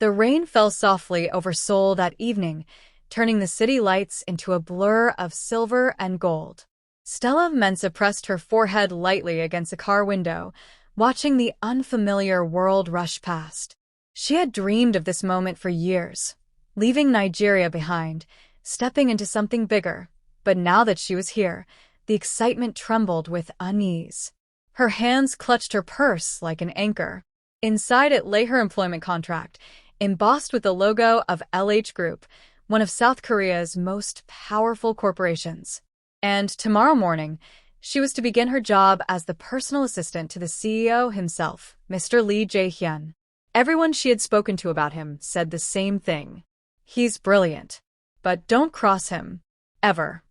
The rain fell softly over Seoul that evening, turning the city lights into a blur of silver and gold. Stella Mensa pressed her forehead lightly against a car window, watching the unfamiliar world rush past. She had dreamed of this moment for years, leaving Nigeria behind, stepping into something bigger. But now that she was here, the excitement trembled with unease. Her hands clutched her purse like an anchor. Inside it lay her employment contract, embossed with the logo of LH Group, one of South Korea's most powerful corporations. And tomorrow morning, she was to begin her job as the personal assistant to the CEO himself, Mr. Lee Jae-Hyun. Everyone she had spoken to about him said the same thing. He's brilliant. But don't cross him. Ever.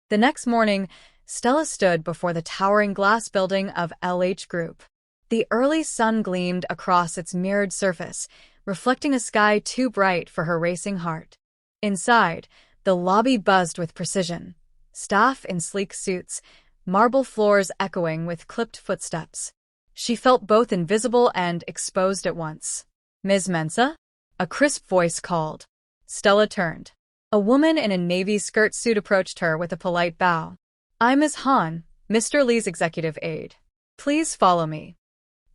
The next morning, Stella stood before the towering glass building of LH Group. The early sun gleamed across its mirrored surface, reflecting a sky too bright for her racing heart. Inside, the lobby buzzed with precision. Staff in sleek suits, marble floors echoing with clipped footsteps. She felt both invisible and exposed at once. "Ms. Mensa?" A crisp voice called. Stella turned. A woman in a navy skirt suit approached her with a polite bow. "I'm Ms. Han, Mr. Lee's executive aide. Please follow me."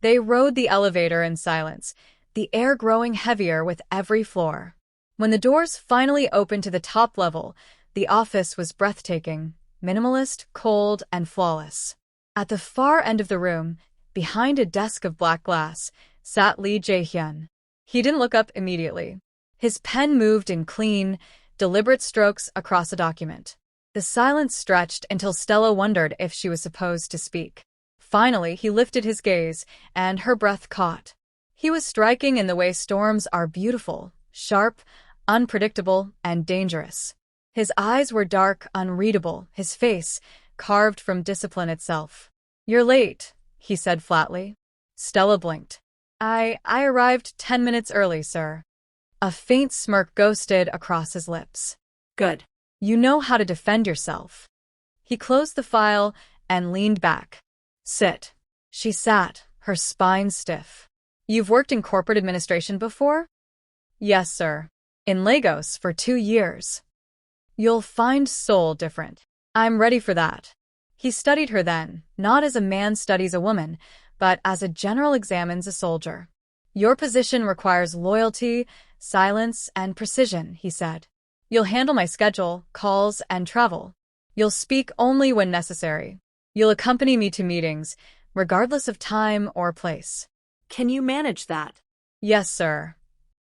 They rode the elevator in silence, the air growing heavier with every floor. When the doors finally opened to the top level, the office was breathtaking, minimalist, cold, and flawless. At the far end of the room, behind a desk of black glass, sat Lee Jae-Hyun. He didn't look up immediately. His pen moved in clean, deliberate strokes across a document. The silence stretched until Stella wondered if she was supposed to speak. Finally, he lifted his gaze, and her breath caught. He was striking in the way storms are beautiful, sharp, unpredictable, and dangerous. His eyes were dark, unreadable, his face carved from discipline itself. "You're late," he said flatly. Stella blinked. I arrived 10 minutes early, sir." A faint smirk ghosted across his lips. "Good. You know how to defend yourself." He closed the file and leaned back. "Sit." She sat, her spine stiff. "You've worked in corporate administration before?" "Yes, sir. In Lagos for 2 years." "You'll find Seoul different." "I'm ready for that." He studied her then, not as a man studies a woman, but as a general examines a soldier. "Your position requires loyalty, silence, and precision," he said. "You'll handle my schedule, calls, and travel. You'll speak only when necessary. You'll accompany me to meetings, regardless of time or place." "Can you manage that?" "Yes, sir."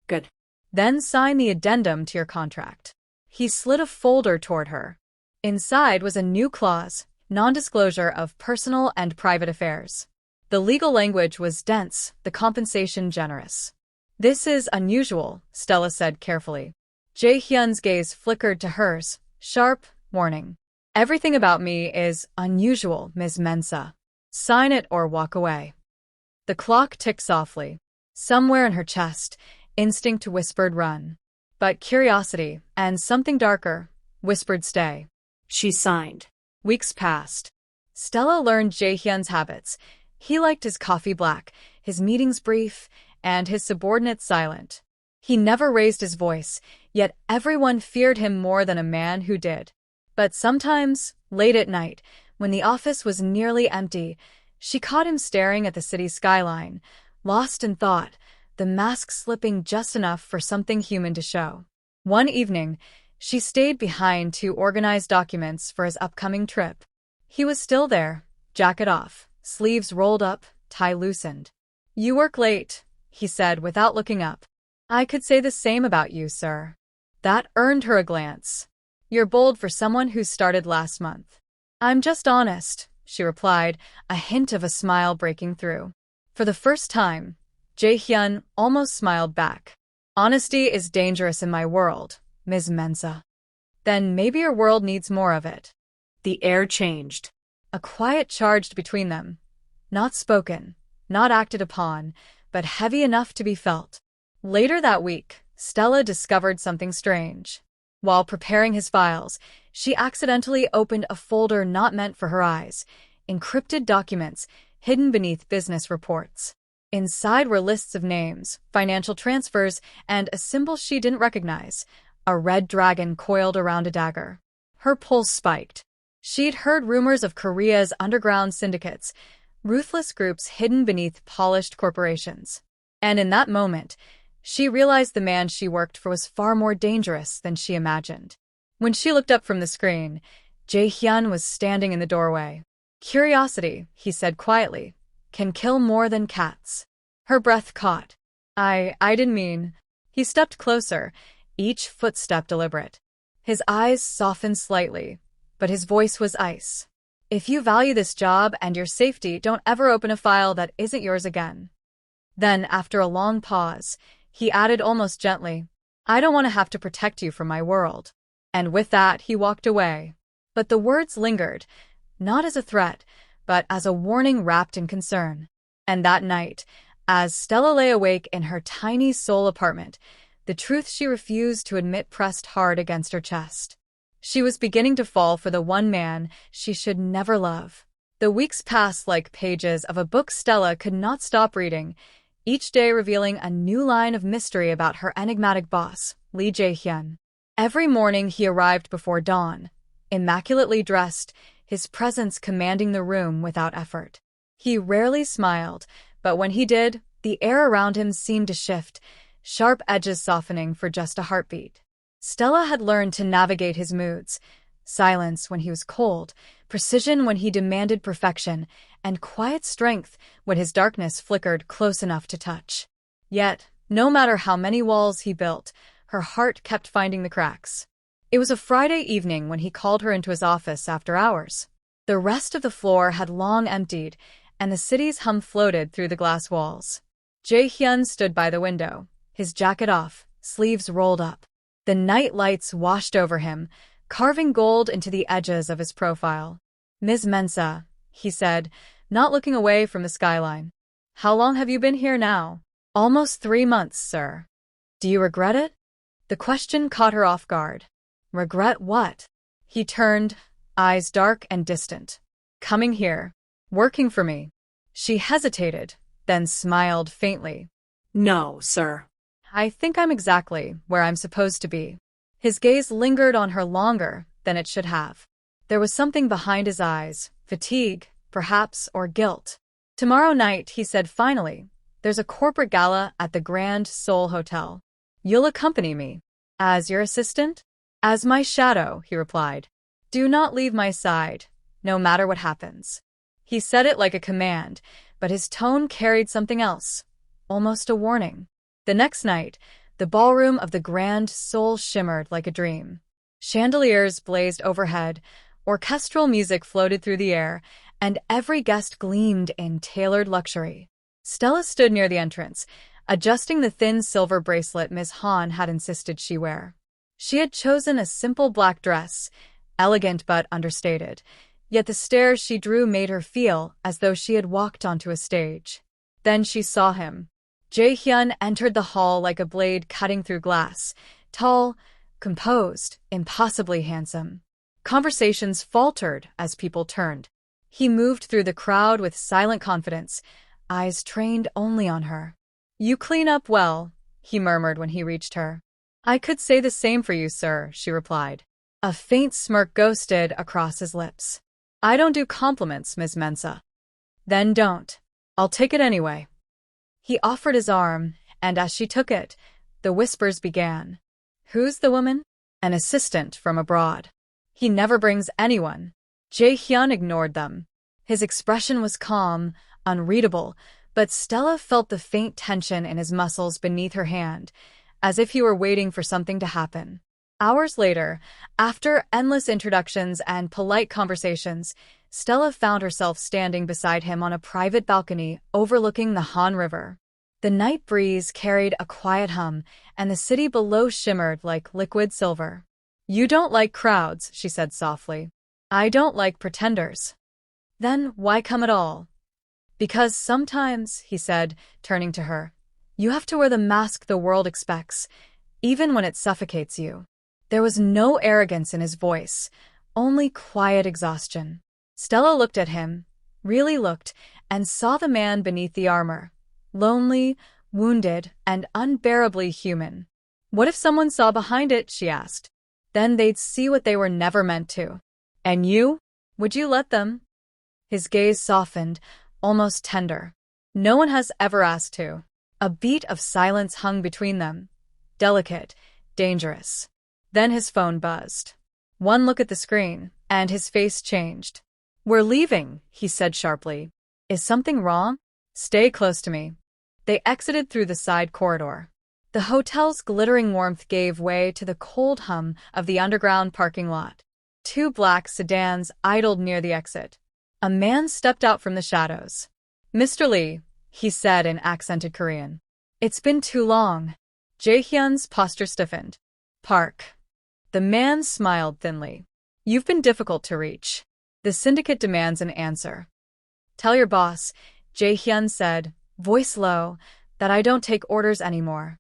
"Good. Then sign the addendum to your contract." He slid a folder toward her. Inside was a new clause, non-disclosure of personal and private affairs. The legal language was dense, the compensation generous. "This is unusual," Stella said carefully. Jae-Hyun's gaze flickered to hers, sharp, warning. "Everything about me is unusual, Ms. Mensa. Sign it or walk away." The clock ticked softly. Somewhere in her chest, instinct whispered run. But curiosity, and something darker, whispered stay. She signed. Weeks passed. Stella learned Jae-Hyun's habits. He liked his coffee black, his meetings brief, and his subordinates silent. He never raised his voice, yet everyone feared him more than a man who did. But sometimes, late at night, when the office was nearly empty, she caught him staring at the city's skyline, lost in thought, the mask slipping just enough for something human to show. One evening, she stayed behind to organize documents for his upcoming trip. He was still there, jacket off, sleeves rolled up, tie loosened. "You work late," he said without looking up. "I could say the same about you, sir." That earned her a glance. "You're bold for someone who started last month." "I'm just honest," she replied, a hint of a smile breaking through. For the first time, Jae-Hyun almost smiled back. "Honesty is dangerous in my world, Ms. Mensa." "Then maybe your world needs more of it." The air changed. A quiet charged between them. Not spoken, not acted upon, but heavy enough to be felt. Later that week, Stella discovered something strange. While preparing his files, she accidentally opened a folder not meant for her eyes, encrypted documents hidden beneath business reports. Inside were lists of names, financial transfers, and a symbol she didn't recognize, a red dragon coiled around a dagger. Her pulse spiked. She'd heard rumors of Korea's underground syndicates, ruthless groups hidden beneath polished corporations. And in that moment, she realized the man she worked for was far more dangerous than she imagined. When she looked up from the screen, Jae-Hyun was standing in the doorway. "Curiosity," he said quietly, "can kill more than cats." Her breath caught. I didn't mean. He stepped closer, each footstep deliberate. His eyes softened slightly, but his voice was ice. "If you value this job and your safety, don't ever open a file that isn't yours again." Then, after a long pause, he added almost gently, "I don't want to have to protect you from my world." And with that, he walked away. But the words lingered, not as a threat, but as a warning wrapped in concern. And that night, as Stella lay awake in her tiny Seoul apartment, the truth she refused to admit pressed hard against her chest. She was beginning to fall for the one man she should never love. The weeks passed like pages of a book Stella could not stop reading, each day revealing a new line of mystery about her enigmatic boss, Lee Jae-Hyun. Every morning he arrived before dawn, immaculately dressed, his presence commanding the room without effort. He rarely smiled, but when he did, the air around him seemed to shift, sharp edges softening for just a heartbeat. Stella had learned to navigate his moods, silence when he was cold, precision when he demanded perfection, and quiet strength when his darkness flickered close enough to touch. Yet, no matter how many walls he built, her heart kept finding the cracks. It was a Friday evening when he called her into his office after hours. The rest of the floor had long emptied, and the city's hum floated through the glass walls. Jae-Hyun stood by the window, his jacket off, sleeves rolled up. The night lights washed over him, carving gold into the edges of his profile. "Ms. Mensah," he said, not looking away from the skyline. "How long have you been here now?" "Almost 3 months, sir." "Do you regret it?" The question caught her off guard. Regret what? He turned, eyes dark and distant. "Coming here. Working for me." She hesitated, then smiled faintly. "No, sir." "I think I'm exactly where I'm supposed to be." His gaze lingered on her longer than it should have. There was something behind his eyes, fatigue, perhaps, or guilt. "Tomorrow night," he said finally, "there's a corporate gala at the Grand Seoul Hotel. You'll accompany me." "As your assistant?" "As my shadow," he replied. "Do not leave my side, no matter what happens." He said it like a command, but his tone carried something else, almost a warning. The next night, the ballroom of the Grand Seoul shimmered like a dream. Chandeliers blazed overhead, orchestral music floated through the air, and every guest gleamed in tailored luxury. Stella stood near the entrance, adjusting the thin silver bracelet Ms. Han had insisted she wear. She had chosen a simple black dress, elegant but understated, yet the stares she drew made her feel as though she had walked onto a stage. Then she saw him. Jae-Hyun entered the hall like a blade cutting through glass, tall, composed, impossibly handsome. Conversations faltered as people turned. He moved through the crowd with silent confidence, eyes trained only on her. "You clean up well," he murmured when he reached her. "I could say the same for you, sir," she replied. A faint smirk ghosted across his lips. "I don't do compliments, Ms. Mensah." "Then don't. I'll take it anyway." He offered his arm, and as she took it, the whispers began. "Who's the woman?" "An assistant from abroad. He never brings anyone." Jae-Hyun ignored them. His expression was calm, unreadable, but Stella felt the faint tension in his muscles beneath her hand, as if he were waiting for something to happen. Hours later, after endless introductions and polite conversations, Stella found herself standing beside him on a private balcony overlooking the Han River. The night breeze carried a quiet hum, and the city below shimmered like liquid silver. "You don't like crowds," she said softly. "I don't like pretenders." "Then why come at all?" "Because sometimes," he said, turning to her, "you have to wear the mask the world expects, even when it suffocates you." There was no arrogance in his voice, only quiet exhaustion. Stella looked at him, really looked, and saw the man beneath the armor. lonely, wounded, and unbearably human. What if someone saw behind it, she asked. Then they'd see what they were never meant to. And you? Would you let them? His gaze softened, almost tender. No one has ever asked to. A beat of silence hung between them. Delicate, dangerous. Then his phone buzzed. One look at the screen, and his face changed. We're leaving, he said sharply. Is something wrong? Stay close to me. They exited through the side corridor. The hotel's glittering warmth gave way to the cold hum of the underground parking lot. Two black sedans idled near the exit. A man stepped out from the shadows. Mr. Lee, he said in accented Korean. It's been too long. Jae-Hyun's posture stiffened. Park. The man smiled thinly. You've been difficult to reach. The syndicate demands an answer. Tell your boss, Jae-Hyun said, voice low, that I don't take orders anymore.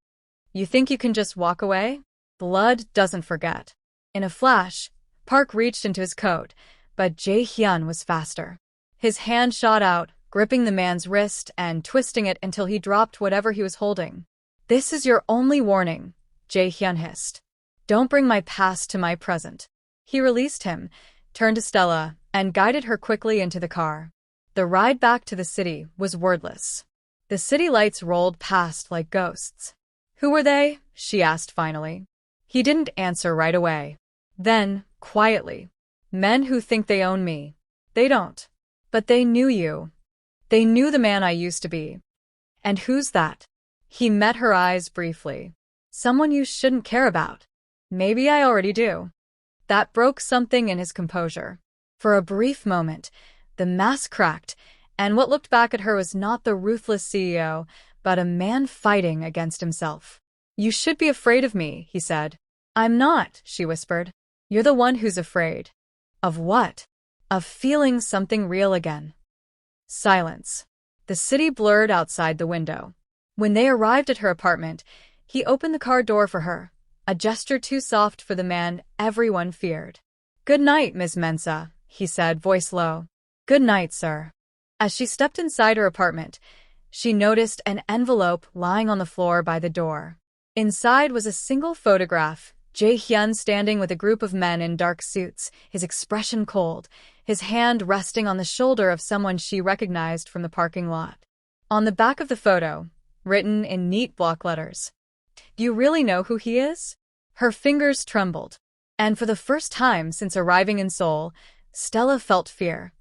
You think you can just walk away? Blood doesn't forget. In a flash, Park reached into his coat, but Jae-Hyun was faster. His hand shot out, gripping the man's wrist and twisting it until he dropped whatever he was holding. This is your only warning, Jae-Hyun hissed. Don't bring my past to my present. He released him, turned to Stella, and guided her quickly into the car. The ride back to the city was wordless. The city lights rolled past like ghosts. Who were they? She asked finally. He didn't answer right away. Then, quietly, men who think they own me. They don't. But they knew you. They knew the man I used to be. And who's that? He met her eyes briefly. Someone you shouldn't care about. Maybe I already do. That broke something in his composure. For a brief moment, the mask cracked, and what looked back at her was not the ruthless CEO, but a man fighting against himself. You should be afraid of me, he said. I'm not, she whispered. You're the one who's afraid. Of what? Of feeling something real again. Silence. The city blurred outside the window. When they arrived at her apartment, he opened the car door for her, a gesture too soft for the man everyone feared. Good night, Miss Mensah, he said, voice low. Good night, sir. As she stepped inside her apartment, she noticed an envelope lying on the floor by the door. Inside was a single photograph, Jae-Hyun standing with a group of men in dark suits, his expression cold, his hand resting on the shoulder of someone she recognized from the parking lot. On the back of the photo, written in neat block letters, Do you really know who he is? Her fingers trembled. And for the first time since arriving in Seoul, Stella felt fear.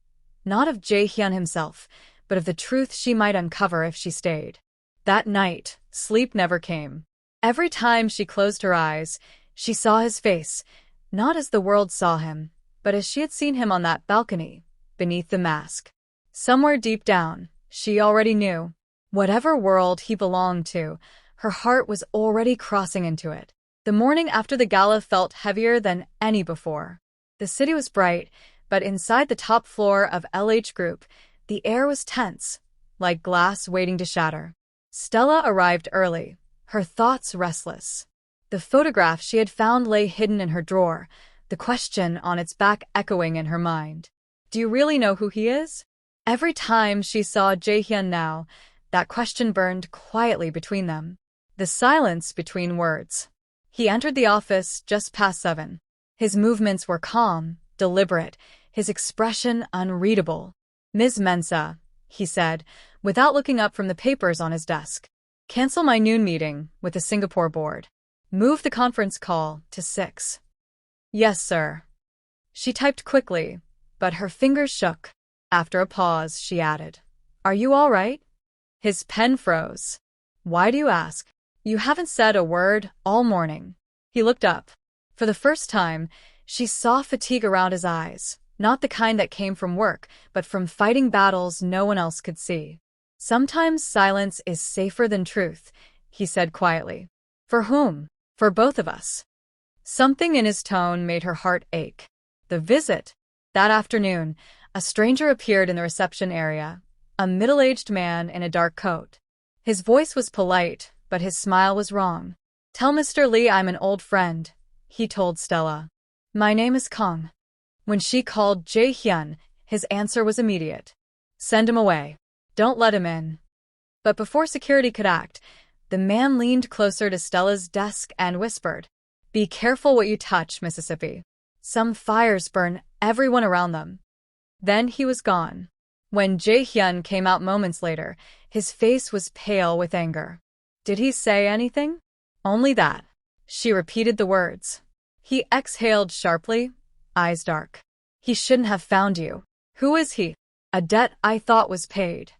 Not of Jae-Hyun himself, but of the truth she might uncover if she stayed. That night, sleep never came. Every time she closed her eyes, she saw his face, not as the world saw him, but as she had seen him on that balcony, beneath the mask. Somewhere deep down, she already knew. Whatever world he belonged to, her heart was already crossing into it. The morning after the gala felt heavier than any before. The city was bright, but inside the top floor of LH Group, the air was tense, like glass waiting to shatter. Stella arrived early, her thoughts restless. The photograph she had found lay hidden in her drawer, the question on its back echoing in her mind. Do you really know who he is? Every time she saw Jae-Hyun now, that question burned quietly between them. The silence between words. He entered the office just past 7. His movements were calm, deliberate, his expression unreadable. Ms. Mensah, he said, without looking up from the papers on his desk. Cancel my noon meeting with the Singapore board. Move the conference call to 6. Yes, sir. She typed quickly, but her fingers shook. After a pause, she added, Are you all right? His pen froze. Why do you ask? You haven't said a word all morning. He looked up. For the first time, she saw fatigue around his eyes, not the kind that came from work, but from fighting battles no one else could see. Sometimes silence is safer than truth, he said quietly. For whom? For both of us. Something in his tone made her heart ache. The visit. That afternoon, a stranger appeared in the reception area, a middle-aged man in a dark coat. His voice was polite, but his smile was wrong. Tell Mr. Lee I'm an old friend, he told Stella. My name is Kong. When she called Jae-Hyun, his answer was immediate. Send him away. Don't let him in. But before security could act, the man leaned closer to Stella's desk and whispered, "Be careful what you touch, Mississippi. Some fires burn everyone around them." Then he was gone. When Jae-Hyun came out moments later, his face was pale with anger. Did he say anything? Only that. She repeated the words. He exhaled sharply, eyes dark. He shouldn't have found you. Who is he? A debt I thought was paid.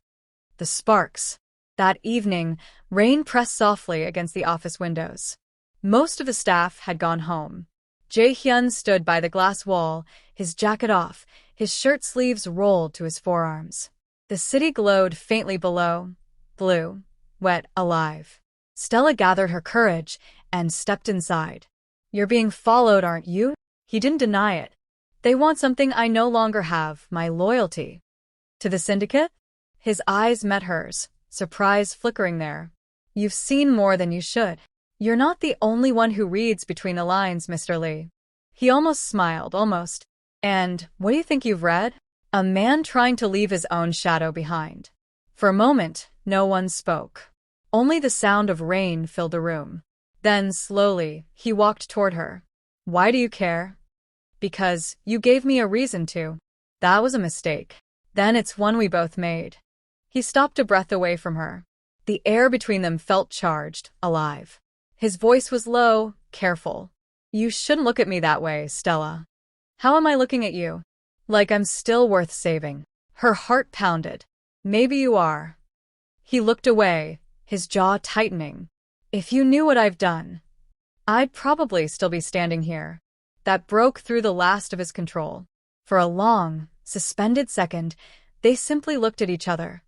The sparks. That evening, rain pressed softly against the office windows. Most of the staff had gone home. Jae-Hyun stood by the glass wall, his jacket off, his shirt sleeves rolled to his forearms. The city glowed faintly below, blue, wet, alive. Stella gathered her courage and stepped inside. "You're being followed, aren't you?" He didn't deny it. "They want something I no longer have, my loyalty." "To the syndicate?" His eyes met hers, surprise flickering there. "You've seen more than you should. You're not the only one who reads between the lines, Mr. Lee." He almost smiled, almost. "And what do you think you've read?" A man trying to leave his own shadow behind. For a moment, no one spoke. Only the sound of rain filled the room. Then, slowly, he walked toward her. "Why do you care?" "Because you gave me a reason to." "That was a mistake. Then it's one we both made." He stopped a breath away from her. The air between them felt charged, alive. His voice was low, careful. "You shouldn't look at me that way, Stella." "How am I looking at you?" "Like I'm still worth saving." Her heart pounded. "Maybe you are." He looked away, his jaw tightening. "If you knew what I've done, I'd probably still be standing here." That broke through the last of his control. For a long, suspended second, they simply looked at each other.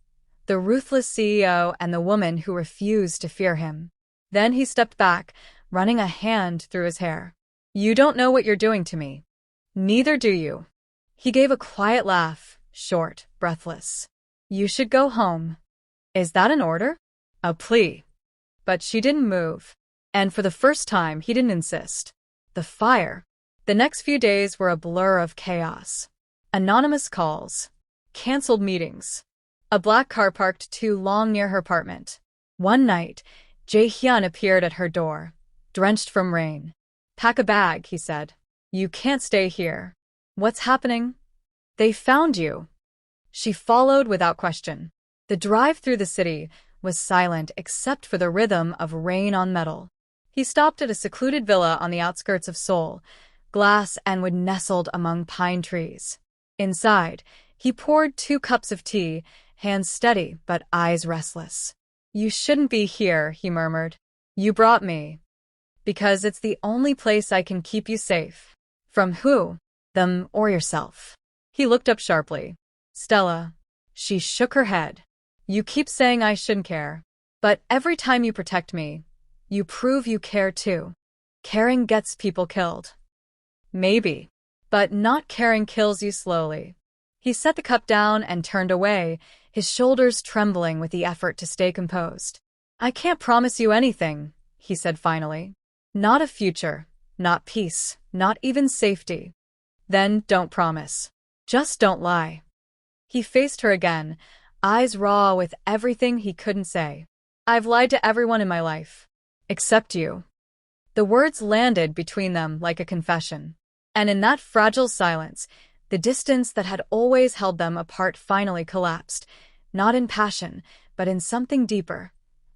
The ruthless CEO and the woman who refused to fear him. Then he stepped back, running a hand through his hair. "You don't know what you're doing to me." "Neither do you." He gave a quiet laugh, short, breathless. "You should go home." "Is that an order?" "A plea." But she didn't move. And for the first time, he didn't insist. The fire. The next few days were a blur of chaos. Anonymous calls. Cancelled meetings. A black car parked too long near her apartment. One night, Jae-Hyun appeared at her door, drenched from rain. "Pack a bag," he said. "You can't stay here." "What's happening?" "They found you." She followed without question. The drive through the city was silent except for the rhythm of rain on metal. He stopped at a secluded villa on the outskirts of Seoul, glass and wood nestled among pine trees. Inside, he poured 2 cups of tea, hands steady but eyes restless. "You shouldn't be here," he murmured. "You brought me." "Because it's the only place I can keep you safe." "From who? Them or yourself?" He looked up sharply. "Stella." She shook her head. "You keep saying I shouldn't care. But every time you protect me, you prove you care too. Caring gets people killed." "Maybe. But not caring kills you slowly." He set the cup down and turned away, his shoulders trembling with the effort to stay composed. "I can't promise you anything," he said finally. "Not a future, not peace, not even safety." "Then don't promise. Just don't lie." He faced her again, eyes raw with everything he couldn't say. "I've lied to everyone in my life. Except you." The words landed between them like a confession. And in that fragile silence, the distance that had always held them apart finally collapsed, not in passion, but in something deeper.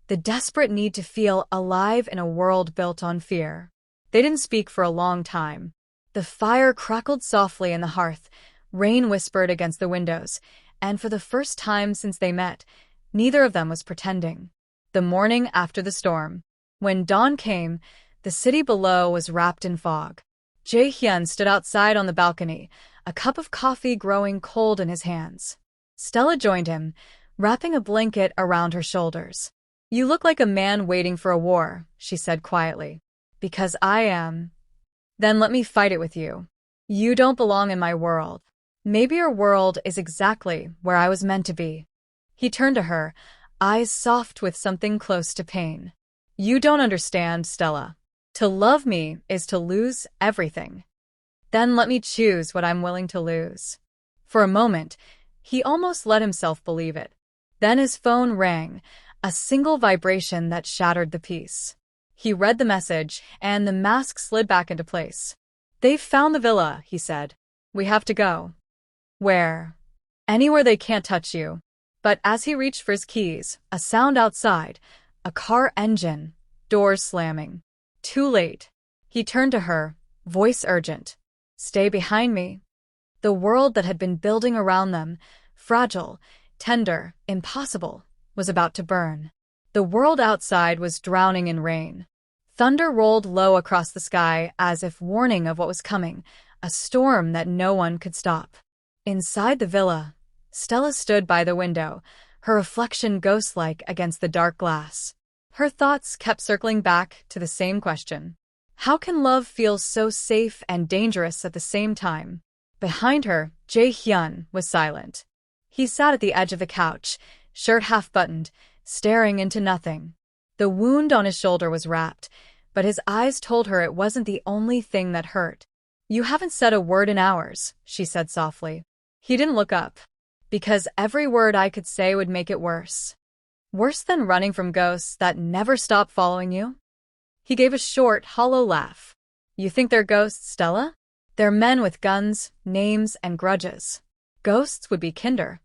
The desperate need to feel alive in a world built on fear. They didn't speak for a long time. The fire crackled softly in the hearth, rain whispered against the windows, and for the first time since they met, neither of them was pretending. The morning after the storm. When dawn came, the city below was wrapped in fog. Jae-Hyun stood outside on the balcony, a cup of coffee growing cold in his hands. Stella joined him, wrapping a blanket around her shoulders. "You look like a man waiting for a war," she said quietly. "Because I am." "Then let me fight it with you." "You don't belong in my world." "Maybe your world is exactly where I was meant to be." He turned to her, eyes soft with something close to pain. "You don't understand, Stella. To love me is to lose everything." "Then let me choose what I'm willing to lose." For a moment, he almost let himself believe it. Then his phone rang, a single vibration that shattered the peace. He read the message, and the mask slid back into place. "They've found the villa," he said. "We have to go." "Where?" "Anywhere they can't touch you." But as he reached for his keys, a sound outside, a car engine, doors slamming. Too late. He turned to her, voice urgent. "Stay behind me." The world that had been building around them, fragile, tender, impossible, was about to burn. The world outside was drowning in rain. Thunder rolled low across the sky as if warning of what was coming, a storm that no one could stop. Inside the villa, Stella stood by the window, her reflection ghost-like against the dark glass. Her thoughts kept circling back to the same question. How can love feel so safe and dangerous at the same time? Behind her, Jae-Hyun was silent. He sat at the edge of the couch, shirt half-buttoned, staring into nothing. The wound on his shoulder was wrapped, but his eyes told her it wasn't the only thing that hurt. "You haven't said a word in hours," she said softly. He didn't look up. "Because every word I could say would make it worse." "Worse than running from ghosts that never stop following you?" He gave a short, hollow laugh. "You think they're ghosts, Stella? They're men with guns, names, and grudges. Ghosts would be kinder."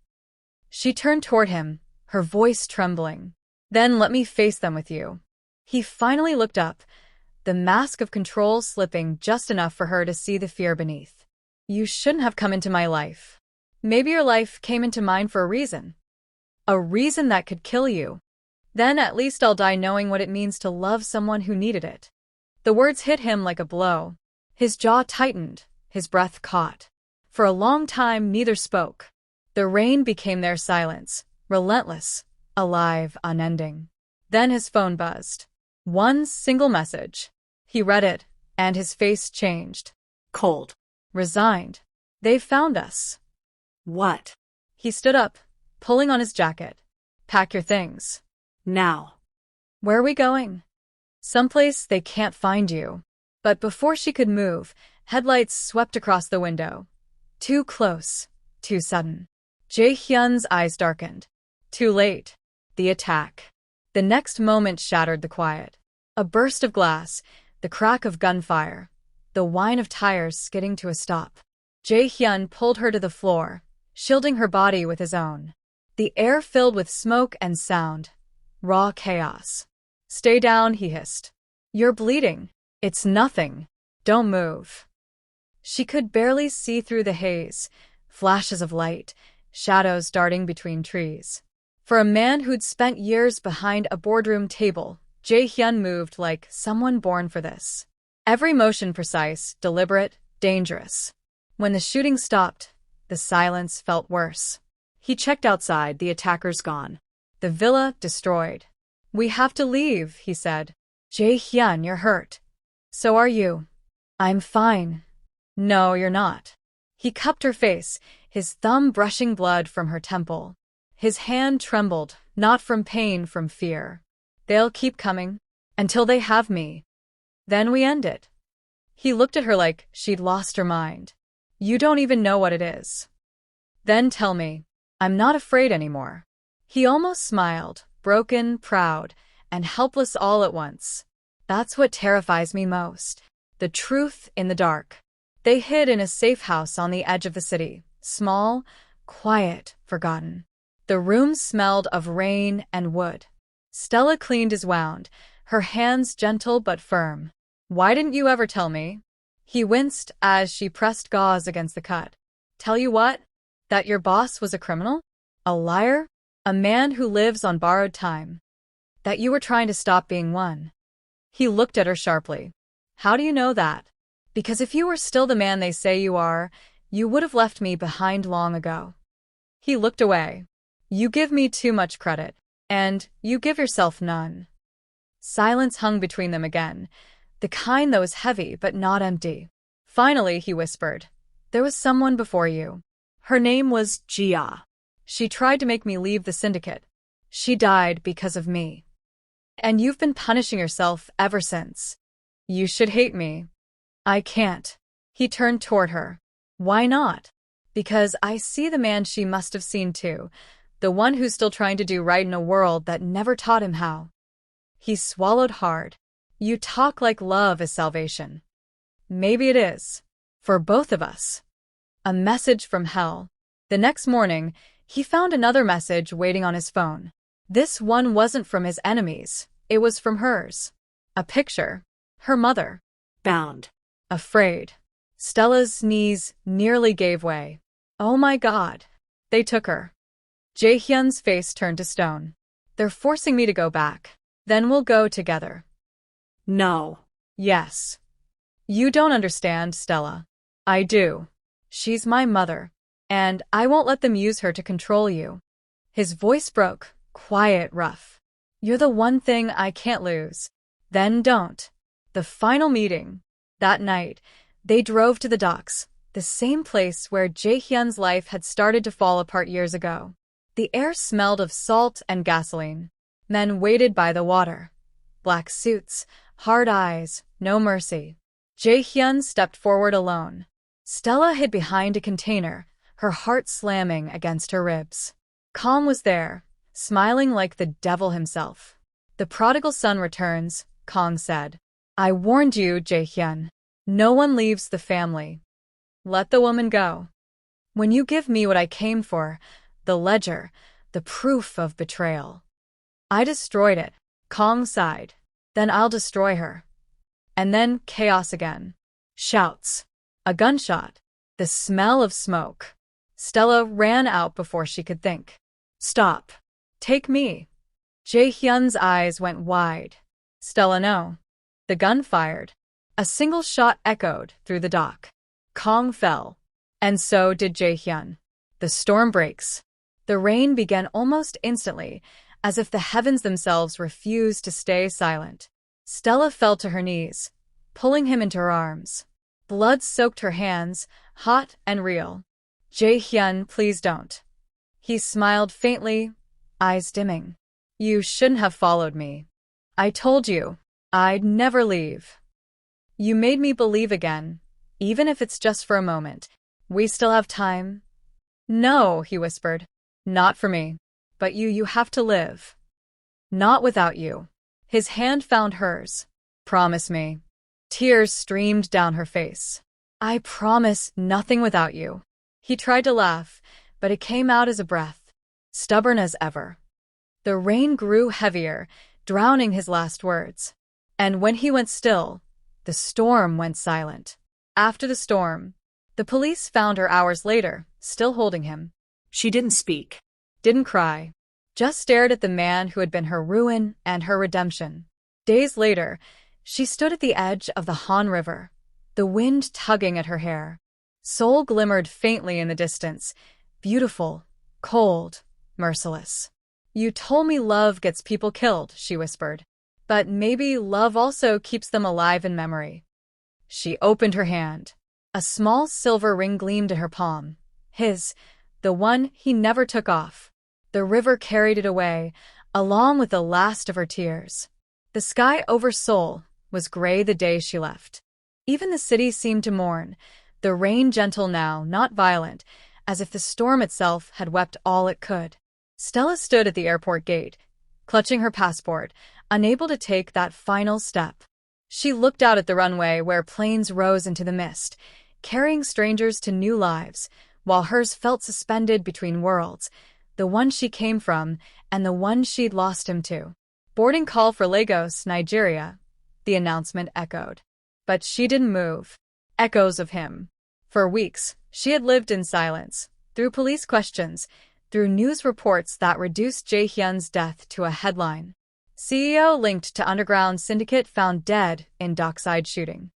She turned toward him, her voice trembling. "Then let me face them with you." He finally looked up, the mask of control slipping just enough for her to see the fear beneath. "You shouldn't have come into my life. Maybe your life came into mine for a reason. A reason that could kill you. Then at least I'll die knowing what it means to love someone who needed it." The words hit him like a blow. His jaw tightened, his breath caught. For a long time, neither spoke. The rain became their silence, relentless, alive, unending. Then his phone buzzed. One single message. He read it, and his face changed. Cold. Resigned. "They've found us." What? He stood up, pulling on his jacket. "Pack your things." Now. "Where are we going?" "Someplace they can't find you." But before she could move, headlights swept across the window. Too close, too sudden. Jae-Hyun's eyes darkened. Too late. The attack. The next moment shattered the quiet. A burst of glass, the crack of gunfire, the whine of tires skidding to a stop. Jae-Hyun pulled her to the floor, shielding her body with his own. The air filled with smoke and sound. Raw chaos. "Stay down," he hissed. "You're bleeding." "It's nothing. Don't move." She could barely see through the haze, flashes of light, shadows darting between trees. For a man who'd spent years behind a boardroom table, Jae-Hyun moved like someone born for this. Every motion precise, deliberate, dangerous. When the shooting stopped, the silence felt worse. He checked outside, the attackers gone. The villa destroyed. "We have to leave," he said. "Jae-Hyun, you're hurt." "So are you." "I'm fine." "No, you're not." He cupped her face, his thumb brushing blood from her temple. His hand trembled, not from pain, from fear. "They'll keep coming. Until they have me. Then we end it." He looked at her like she'd lost her mind. "You don't even know what it is." "Then tell me." "I'm not afraid anymore." He almost smiled, broken, proud, and helpless all at once. "That's what terrifies me most. The truth in the dark." They hid in a safe house on the edge of the city, small, quiet, forgotten. The room smelled of rain and wood. Stella cleaned his wound, her hands gentle but firm. "Why didn't you ever tell me?" He winced as she pressed gauze against the cut. "Tell you what? That your boss was a criminal? A liar? A man who lives on borrowed time? That you were trying to stop being one?" He looked at her sharply. "How do you know that?" "Because if you were still the man they say you are, you would have left me behind long ago." He looked away. "You give me too much credit, and you give yourself none." Silence hung between them again, the kind that was heavy but not empty. Finally, he whispered, "There was someone before you. Her name was Jia. She tried to make me leave the syndicate. She died because of me. And you've been punishing yourself ever since. You should hate me." "I can't." He turned toward her. "Why not?" "Because I see the man she must have seen too. the one who's still trying to do right in a world that never taught him how. He swallowed hard. You talk like love is salvation. Maybe it is. For both of us. A message from hell. The next morning, he found another message waiting on his phone. This one wasn't from his enemies. It was from hers. A picture. Her mother. Bound. Afraid. Stella's knees nearly gave way. Oh my God. They took her. Jae-Hyun's face turned to stone. They're forcing me to go back. Then we'll go together. No. Yes. You don't understand, Stella. I do. She's my mother. And I won't let them use her to control you. His voice broke, quiet, rough. You're the one thing I can't lose. Then don't. The final meeting. That night, they drove to the docks, the same place where Jae-Hyun's life had started to fall apart years ago. The air smelled of salt and gasoline. Men waited by the water. Black suits, hard eyes, no mercy. Jae-Hyun stepped forward alone. Stella hid behind a container, her heart slamming against her ribs. Kong was there, smiling like the devil himself. The prodigal son returns, Kong said. I warned you, Jae-Hyun. No one leaves the family. Let the woman go. When you give me what I came for, the ledger, the proof of betrayal. I destroyed it, Kong sighed. Then I'll destroy her. And then chaos again. Shouts. A gunshot. The smell of smoke. Stella ran out before she could think. Stop. Take me. Jae-Hyun's eyes went wide. Stella, no. The gun fired. A single shot echoed through the dock. Kong fell. And so did Jae-Hyun. The storm breaks. The rain began almost instantly, as if the heavens themselves refused to stay silent. Stella fell to her knees, pulling him into her arms. Blood soaked her hands, hot and real. Jae-Hyun, please don't. He smiled faintly, eyes dimming. You shouldn't have followed me. I told you, I'd never leave. You made me believe again, even if it's just for a moment. We still have time. No, he whispered. Not for me. But you have to live. Not without you. His hand found hers. Promise me. Tears streamed down her face. I promise nothing without you. He tried to laugh, but it came out as a breath, stubborn as ever. The rain grew heavier, drowning his last words. And when he went still, the storm went silent. After the storm, the police found her hours later, still holding him. She didn't speak. Didn't cry. Just stared at the man who had been her ruin and her redemption. Days later, she stood at the edge of the Han River, the wind tugging at her hair. Seoul glimmered faintly in the distance, beautiful, cold, merciless. You told me love gets people killed, she whispered. But maybe love also keeps them alive in memory. She opened her hand. A small silver ring gleamed in her palm. His, the one he never took off. The river carried it away, along with the last of her tears. The sky over Seoul was gray the day she left. Even the city seemed to mourn, the rain gentle now, not violent, as if the storm itself had wept all it could. Stella stood at the airport gate, clutching her passport, unable to take that final step. She looked out at the runway where planes rose into the mist, carrying strangers to new lives, while hers felt suspended between worlds, the one she came from and the one she'd lost him to. Boarding call for Lagos, Nigeria, the announcement echoed. But she didn't move. Echoes of him. For weeks, she had lived in silence, through police questions, through news reports that reduced Jae-Hyun's death to a headline. CEO linked to underground syndicate found dead in dockside shooting.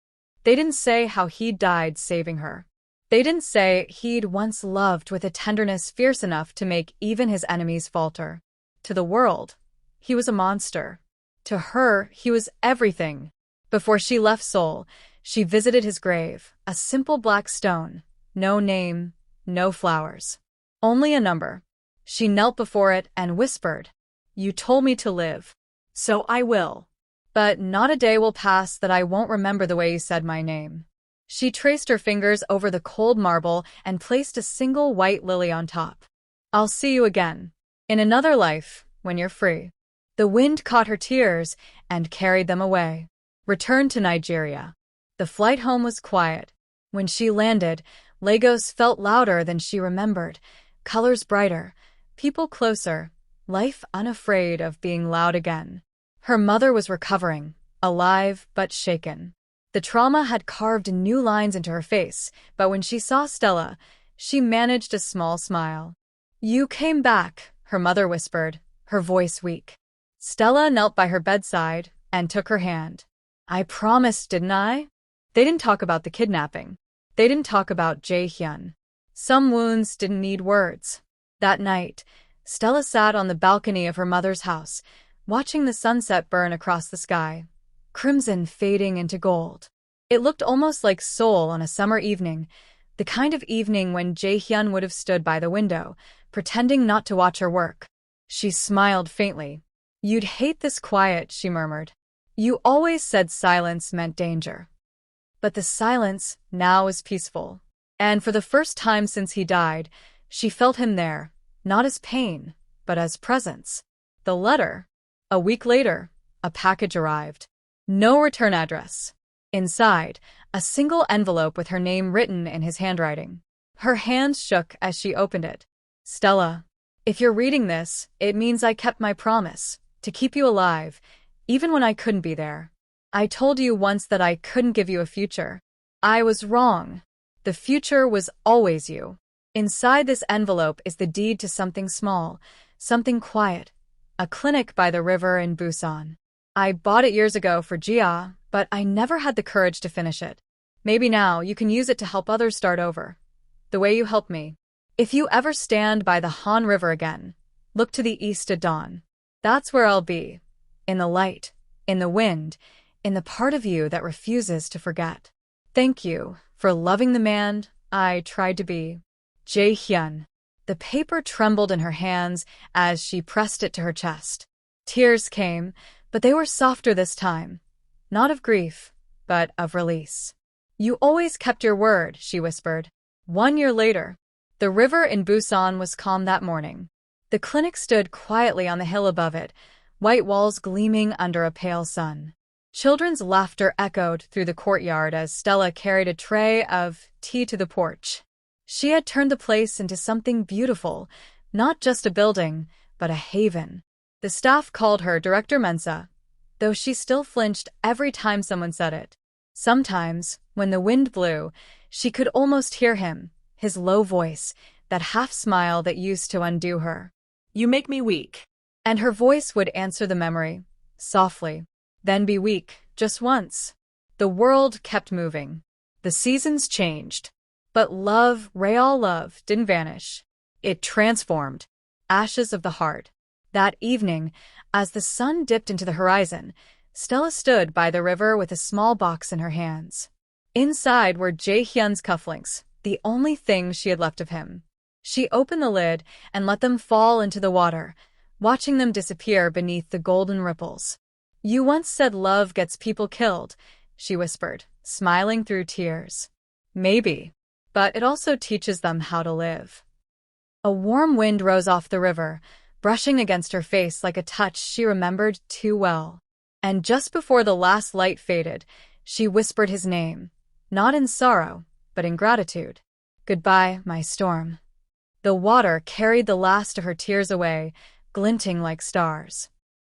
They didn't say how he'd died saving her. They didn't say he'd once loved with a tenderness fierce enough to make even his enemies falter. To the world, he was a monster. To her, he was everything. Before she left Seoul, she visited his grave, a simple black stone, no name, no flowers. Only a number. She knelt before it and whispered, "You told me to live. So I will. But not a day will pass that I won't remember the way you said my name." She traced her fingers over the cold marble and placed a single white lily on top. "I'll see you again. In another life, when you're free. The wind caught her tears and carried them away. Returned to Nigeria. The flight home was quiet. When she landed, Lagos felt louder than she remembered, colors brighter, people closer, life unafraid of being loud again. Her mother was recovering, alive but shaken. The trauma had carved new lines into her face, but when she saw Stella, she managed a small smile. "You came back," her mother whispered, her voice weak. Stella knelt by her bedside and took her hand. "I promised, didn't I?" They didn't talk about the kidnapping. They didn't talk about Jae-Hyun. Some wounds didn't need words. That night, Stella sat on the balcony of her mother's house, watching the sunset burn across the sky, crimson fading into gold. It looked almost like Seoul on a summer evening, the kind of evening when Jae-Hyun would have stood by the window, pretending not to watch her work. She smiled faintly. "You'd hate this quiet," she murmured. "You always said silence meant danger." But the silence now was peaceful. And for the first time since he died, she felt him there, not as pain, but as presence. The letter. A week later, a package arrived. No return address. Inside, a single envelope with her name written in his handwriting. Her hands shook as she opened it. "Stella, if you're reading this, it means I kept my promise, to keep you alive, even when I couldn't be there. I told you once that I couldn't give you a future. I was wrong. The future was always you. Inside this envelope is the deed to something small, something quiet, a clinic by the river in Busan. I bought it years ago for Gia, but I never had the courage to finish it. Maybe now you can use it to help others start over, the way you helped me. If you ever stand by the Han River again, look to the east at dawn. That's where I'll be, in the light, in the wind, in the part of you that refuses to forget. Thank you for loving the man I tried to be. Jae-Hyun." The paper trembled in her hands as she pressed it to her chest. Tears came, but they were softer this time. Not of grief, but of release. "You always kept your word," she whispered. 1 year later, the river in Busan was calm that morning. The clinic stood quietly on the hill above it, white walls gleaming under a pale sun. Children's laughter echoed through the courtyard as Stella carried a tray of tea to the porch. She had turned the place into something beautiful, not just a building, but a haven. The staff called her Director Mensa, though she still flinched every time someone said it. Sometimes, when the wind blew, she could almost hear him, his low voice, that half-smile that used to undo her. "You make me weak." And her voice would answer the memory, softly. Then be weak, just once. The world kept moving. The seasons changed. But love, real love, didn't vanish. It transformed. Ashes of the heart. That evening, as the sun dipped into the horizon, Stella stood by the river with a small box in her hands. Inside were Jae-Hyun's cufflinks, the only thing she had left of him. She opened the lid and let them fall into the water, watching them disappear beneath the golden ripples. "You once said love gets people killed," she whispered, smiling through tears. "Maybe. But it also teaches them how to live." A warm wind rose off the river, brushing against her face like a touch she remembered too well. And just before the last light faded, she whispered his name, not in sorrow, but in gratitude. "Goodbye, my storm." The water carried the last of her tears away, glinting like stars.